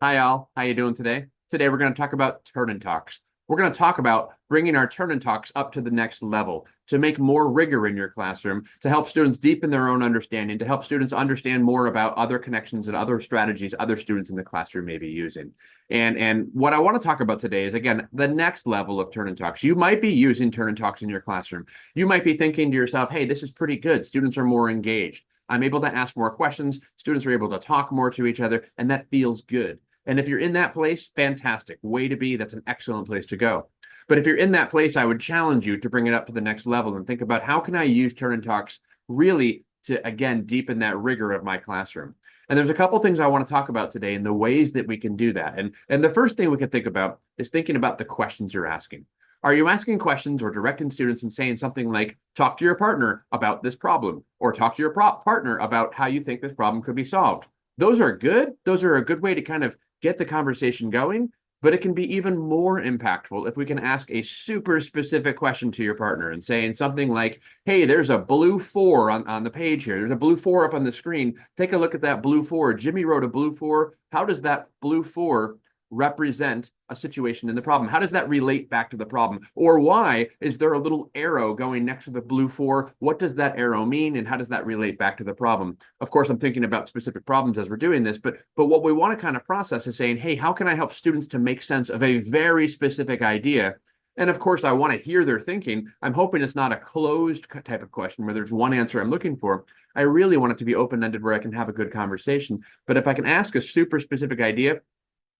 Hi, Al. How you doing today? Today we're going to talk about turn and talks. We're going to talk about bringing our turn and talks up to the next level to make more rigor in your classroom, to help students deepen their own understanding, to help students understand more about other connections and other strategies other students in the classroom may be using. And what I want to talk about today is, again, the next level of turn and talks. You might be using turn and talks in your classroom. You might be thinking to yourself, hey, this is pretty good. Students are more engaged. I'm able to ask more questions. Students are able to talk more to each other, and that feels good. And if you're in that place, fantastic. Way to be. That's an excellent place to go. But if you're in that place, I would challenge you to bring it up to the next level and think about how can I use turn and talks really to, again, deepen that rigor of my classroom. And there's a couple things I want to talk about today and the ways that we can do that. And the first thing we can think about is thinking about the questions you're asking. Are you asking questions or directing students and saying something like, talk to your partner about this problem, or talk to your partner about how you think this problem could be solved? Those are good. Those are a good way to kind of get the conversation going, but it can be even more impactful if we can ask a super specific question to your partner and saying something like, hey, there's a blue 4 on the page here. There's a blue 4 up on the screen. Take a look at that blue 4. Jimmy wrote a blue 4. How does that blue 4 represent a situation in the problem? How does that relate back to the problem? Or why is there a little arrow going next to the blue 4? What does that arrow mean, and how does that relate back to the problem? Of course, I'm thinking about specific problems as we're doing this, but what we want to kind of process is saying, hey, how can I help students to make sense of a very specific idea? And of course, I want to hear their thinking. I'm hoping it's not a closed type of question where there's one answer I'm looking for. I really want it to be open-ended where I can have a good conversation. But if I can ask a super specific idea,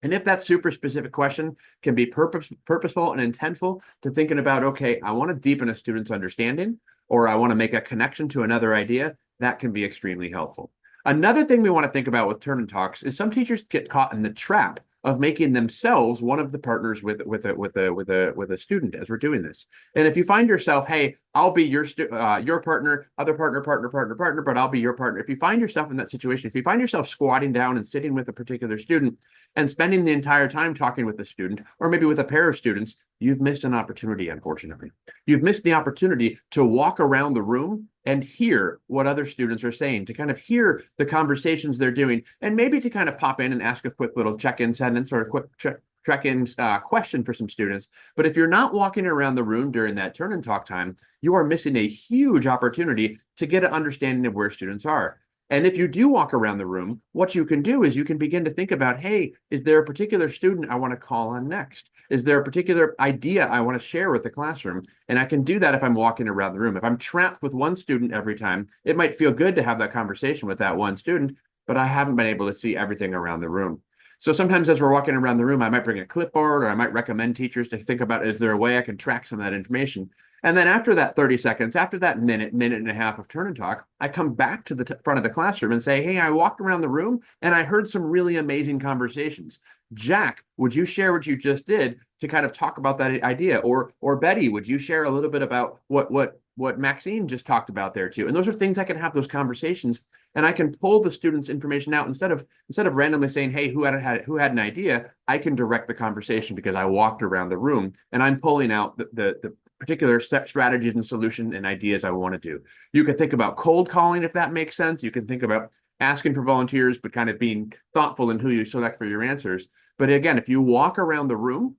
and if that super specific question can be purposeful and intentful to thinking about, okay, I want to deepen a student's understanding, or I want to make a connection to another idea, that can be extremely helpful. Another thing we want to think about with turn and talks is some teachers get caught in the trap of making themselves one of the partners with a student as we're doing this. And if you find yourself, hey, I'll be your partner, other partner, but I'll be your partner. If you find yourself in that situation, if you find yourself squatting down and sitting with a particular student and spending the entire time talking with the student, or maybe with a pair of students, you've missed an opportunity, unfortunately. You've missed the opportunity to walk around the room and hear what other students are saying, to kind of hear the conversations they're doing, and maybe to kind of pop in and ask a quick little check-in sentence or a quick check-in question for some students. But if you're not walking around the room during that turn and talk time, you are missing a huge opportunity to get an understanding of where students are. And if you do walk around the room, what you can do is you can begin to think about, hey, is there a particular student I want to call on next? Is there a particular idea I want to share with the classroom? And I can do that if I'm walking around the room. If I'm trapped with one student every time, it might feel good to have that conversation with that one student, but I haven't been able to see everything around the room. So sometimes as we're walking around the room, I might bring a clipboard, or I might recommend teachers to think about, is there a way I can track some of that information? And then after that 30 seconds, after that minute and a half of turn and talk, I come back to the front of the classroom and say, hey, I walked around the room and I heard some really amazing conversations. Jack, would you share what you just did to kind of talk about that idea? Or Betty, would you share a little bit about what Maxine just talked about there too? And those are things I can have those conversations, and I can pull the students' information out instead of randomly saying, hey, who had an idea? I can direct the conversation because I walked around the room and I'm pulling out the particular strategies and solution and ideas I want to do. You can think about cold calling, if that makes sense. You can think about asking for volunteers, but kind of being thoughtful in who you select for your answers. But again, if you walk around the room,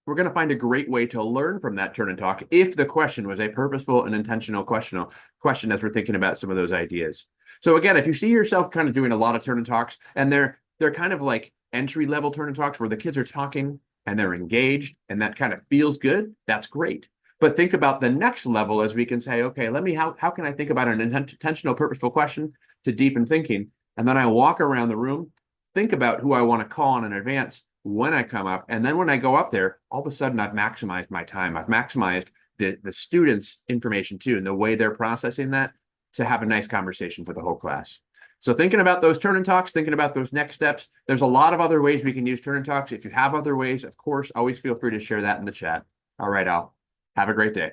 we're going to find a great way to learn from that turn and talk if the question was a purposeful and intentional question as we're thinking about some of those ideas. So again, if you see yourself kind of doing a lot of turn and talks, and they're kind of like entry level turn and talks where the kids are talking and they're engaged and that kind of feels good, that's great. But think about the next level as we can say, okay, how can I think about an intentional, purposeful question to deepen thinking? And then I walk around the room, think about who I want to call on in advance when I come up. And then when I go up there, all of a sudden I've maximized my time. I've maximized the students' information too, and the way they're processing that to have a nice conversation for the whole class. So thinking about those turn and talks, thinking about those next steps, there's a lot of other ways we can use turn and talks. If you have other ways, of course, always feel free to share that in the chat. All right, Al. Have a great day.